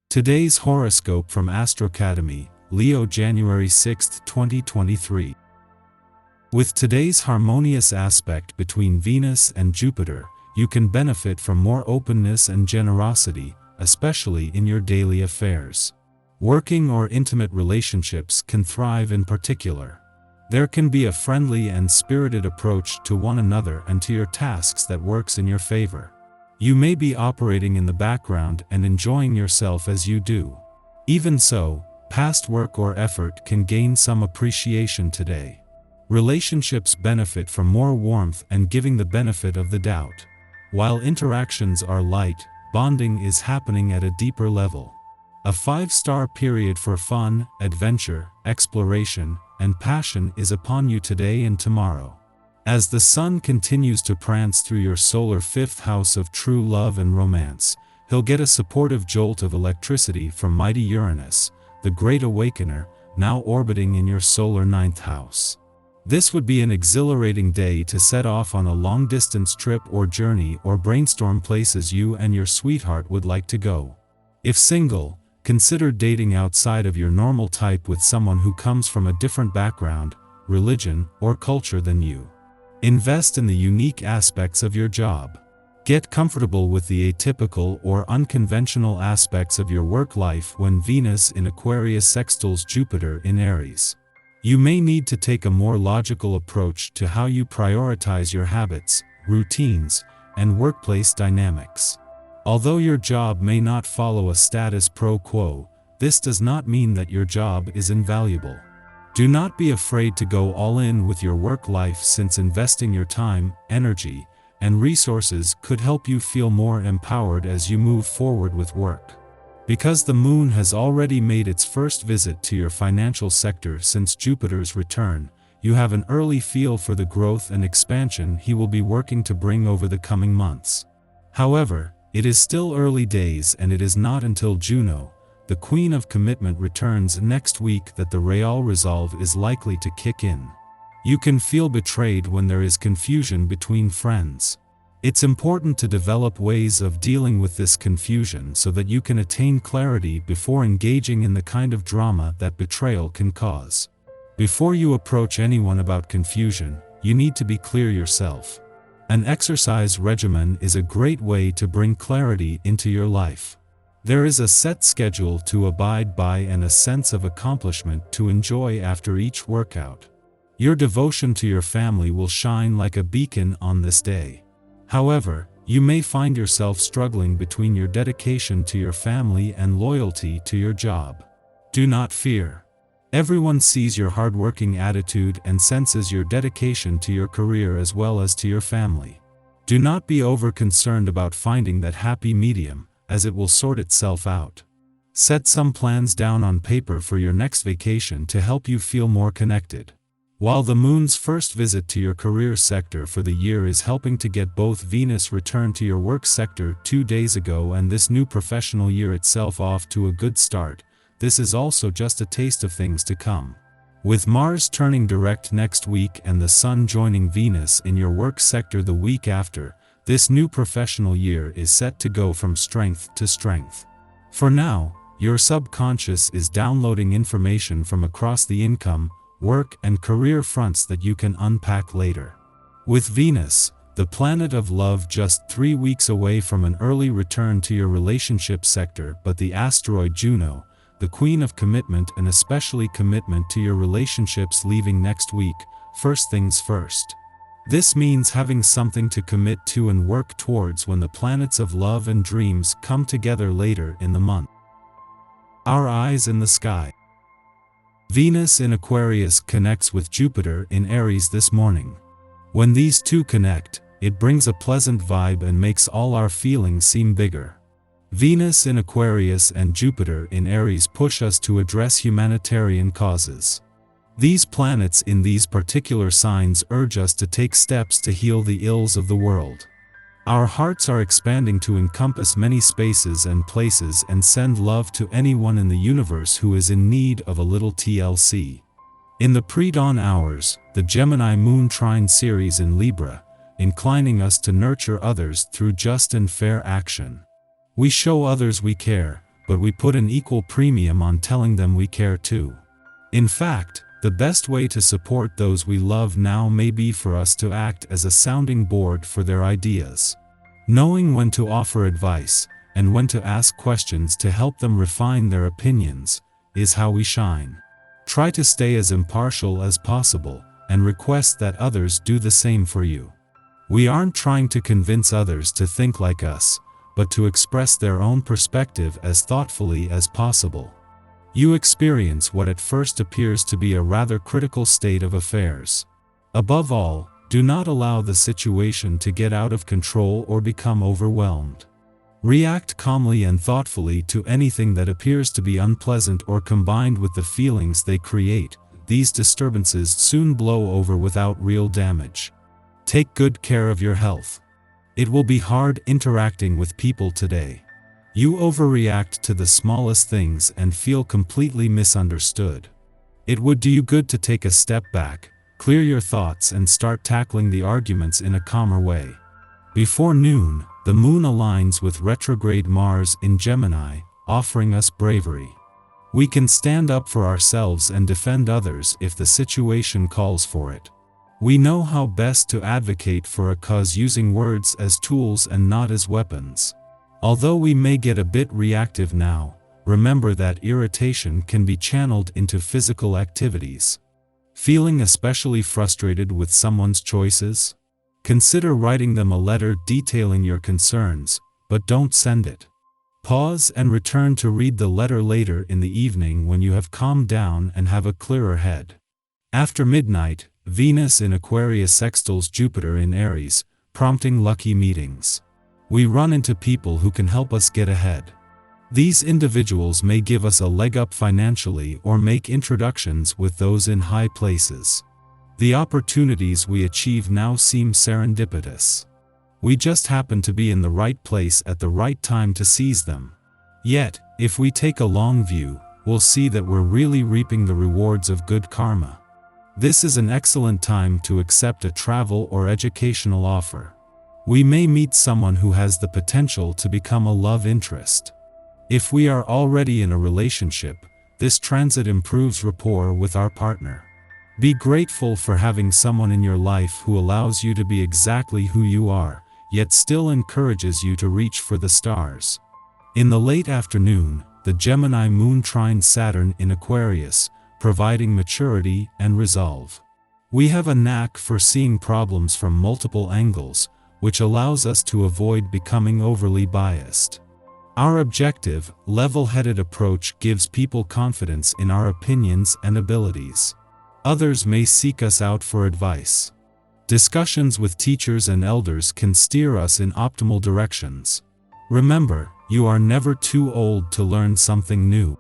Today's horoscope from Astrocademy, Leo January 6, 2023. With today's harmonious aspect between Venus and Jupiter, you can benefit from more openness and generosity, especially in your daily affairs. Working or intimate relationships can thrive in particular. There can be a friendly and spirited approach to one another and to your tasks that works in your favor. You may be operating in the background and enjoying yourself as you do. Even so, past work or effort can gain some appreciation today. Relationships benefit from more warmth and giving the benefit of the doubt. While interactions are light, bonding is happening at a deeper level. A 5-star period for fun, adventure, exploration, and passion is upon you today and tomorrow. As the sun continues to prance through your solar 5th house of true love and romance, he'll get a supportive jolt of electricity from mighty Uranus, the great awakener, now orbiting in your solar 9th house. This would be an exhilarating day to set off on a long-distance trip or journey or brainstorm places you and your sweetheart would like to go. If single, consider dating outside of your normal type with someone who comes from a different background, religion, or culture than you. Invest in the unique aspects of your job. Get comfortable with the atypical or unconventional aspects of your work life when Venus in Aquarius sextiles Jupiter in Aries. You may need to take a more logical approach to how you prioritize your habits, routines, and workplace dynamics. Although your job may not follow a status quo, this does not mean that your job is invaluable. Do not be afraid to go all in with your work life, since investing your time, energy, and resources could help you feel more empowered as you move forward with work. Because the moon has already made its first visit to your financial sector since Jupiter's return, you have an early feel for the growth and expansion he will be working to bring over the coming months. However, it is still early days, and it is not until Juno, the Queen of Commitment, returns next week that the real resolve is likely to kick in. You can feel betrayed when there is confusion between friends. It's important to develop ways of dealing with this confusion so that you can attain clarity before engaging in the kind of drama that betrayal can cause. Before you approach anyone about confusion, you need to be clear yourself. An exercise regimen is a great way to bring clarity into your life. There is a set schedule to abide by and a sense of accomplishment to enjoy after each workout. Your devotion to your family will shine like a beacon on this day. However, you may find yourself struggling between your dedication to your family and loyalty to your job. Do not fear. Everyone sees your hardworking attitude and senses your dedication to your career as well as to your family. Do not be over-concerned about finding that happy medium, as it will sort itself out. Set some plans down on paper for your next vacation to help you feel more connected. While the moon's first visit to your career sector for the year is helping to get both Venus return to your work sector 2 days ago and this new professional year itself off to a good start, this is also just a taste of things to come. With Mars turning direct next week and the Sun joining Venus in your work sector the week after, this new professional year is set to go from strength to strength. For now, your subconscious is downloading information from across the income, work, and career fronts that you can unpack later. With Venus, the planet of love, just 3 weeks away from an early return to your relationship sector, but the asteroid Juno, the Queen of Commitment, and especially commitment to your relationships, leaving next week, first things first. This means having something to commit to and work towards when the planets of love and dreams come together later in the month. Our eyes in the sky. Venus in Aquarius connects with Jupiter in Aries this morning. When these two connect, it brings a pleasant vibe and makes all our feelings seem bigger. Venus in Aquarius and Jupiter in Aries push us to address humanitarian causes. These planets in these particular signs urge us to take steps to heal the ills of the world. Our hearts are expanding to encompass many spaces and places and send love to anyone in the universe who is in need of a little TLC. In the pre-dawn hours, the Gemini moon trine series in Libra, inclining us to nurture others through just and fair action. We show others we care, but we put an equal premium on telling them we care too. In fact, the best way to support those we love now may be for us to act as a sounding board for their ideas. Knowing when to offer advice, and when to ask questions to help them refine their opinions, is how we shine. Try to stay as impartial as possible, and request that others do the same for you. We aren't trying to convince others to think like us, but to express their own perspective as thoughtfully as possible. You experience what at first appears to be a rather critical state of affairs. Above all, do not allow the situation to get out of control or become overwhelmed. React calmly and thoughtfully to anything that appears to be unpleasant or combined with the feelings they create. These disturbances soon blow over without real damage. Take good care of your health. It will be hard interacting with people today. You overreact to the smallest things and feel completely misunderstood. It would do you good to take a step back, clear your thoughts and start tackling the arguments in a calmer way. Before noon, the moon aligns with retrograde Mars in Gemini, offering us bravery. We can stand up for ourselves and defend others if the situation calls for it. We know how best to advocate for a cause using words as tools and not as weapons. Although we may get a bit reactive now, remember that irritation can be channeled into physical activities. Feeling especially frustrated with someone's choices? Consider writing them a letter detailing your concerns, but don't send it. Pause and return to read the letter later in the evening when you have calmed down and have a clearer head. After midnight, Venus in Aquarius sextiles Jupiter in Aries, prompting lucky meetings. We run into people who can help us get ahead. These individuals may give us a leg up financially or make introductions with those in high places. The opportunities we achieve now seem serendipitous. We just happen to be in the right place at the right time to seize them. Yet, if we take a long view, we'll see that we're really reaping the rewards of good karma. This is an excellent time to accept a travel or educational offer. We may meet someone who has the potential to become a love interest. If we are already in a relationship, this transit improves rapport with our partner. Be grateful for having someone in your life who allows you to be exactly who you are, yet still encourages you to reach for the stars. In the late afternoon, the Gemini moon trines Saturn in Aquarius, providing maturity and resolve. We have a knack for seeing problems from multiple angles, which allows us to avoid becoming overly biased. Our objective, level-headed approach gives people confidence in our opinions and abilities. Others may seek us out for advice. Discussions with teachers and elders can steer us in optimal directions. Remember, you are never too old to learn something new.